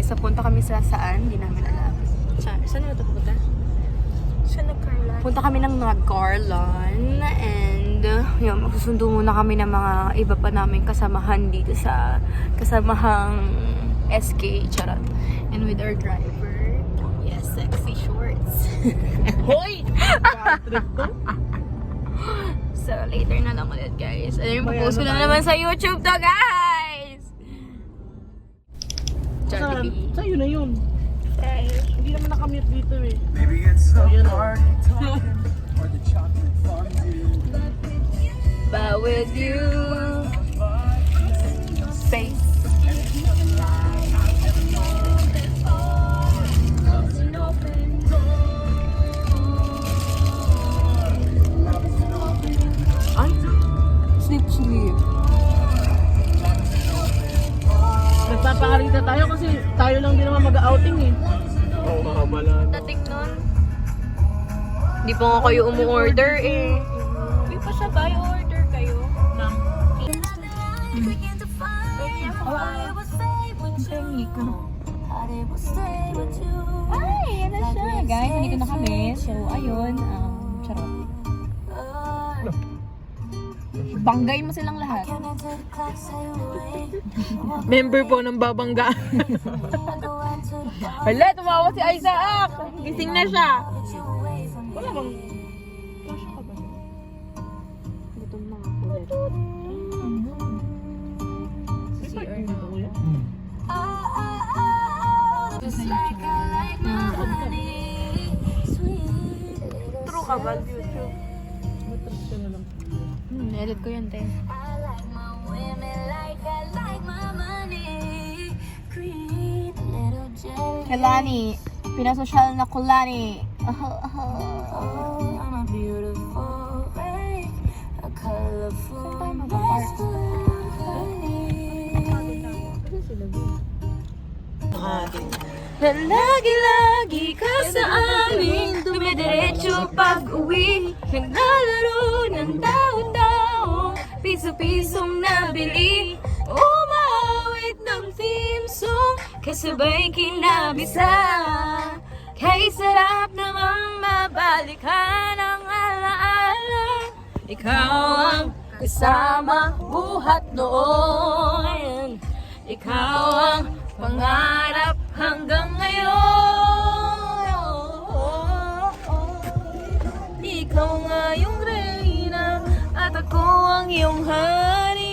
So, punta kami sa saan? Hindi namin alam. Saan na ito pupunta? Sa Nagcarlan. Punta kami ng Nagcarlan. And, yun, magsusundo muna kami ng mga iba pa namin kasamahan dito sa kasamahang SK. Charot. And with our driver. Yes, sexy shorts. Hoy! Bad trip to. So, later na lang ulit, guys. Ayun, popost ko lang naman sa YouTube to, guys! Jollibee. Sa'yo na yun. Hindi naman nakamute dito eh. Maybe it's so Yun o. hard talking or the chocolate fondue. But with you, space. Ay, sleep. Nagpapaharita tayo kasi tayo lang din naman mag-outing eh. Oo, makabala. Dating nun. Hindi pa nga kayo umu-order eh. Hindi pa siya ba? Order kayo ng Ay, ano siya, guys. Hindi ko na kami. So, ayun. Charot. Banggay mo silang lahat. member po ng babangga. Hala, tumawa si Isaac. Gising na siya. Wala bang... Kasya ka ba? Gutom na ako ulit. Si CR na ba yan? True ka ba? YouTube. Matrip ka na lang. Edit ko yun, te. Kalani. Pinasosyal na kulani. Lagi-lagi ka sa amin, dumidiretso pag-uwi. Naglalaro ng tao-tao, piso-pisong nabili. Umawit ng theme song, kasabay kinabisa. Kay sarap namang mabalikan ang alaala. Ikaw ang kasama buhat noon. Ikaw ang pangarap hanggang ngayon. Ikaw nga yung reyna at ako ang iyong hari.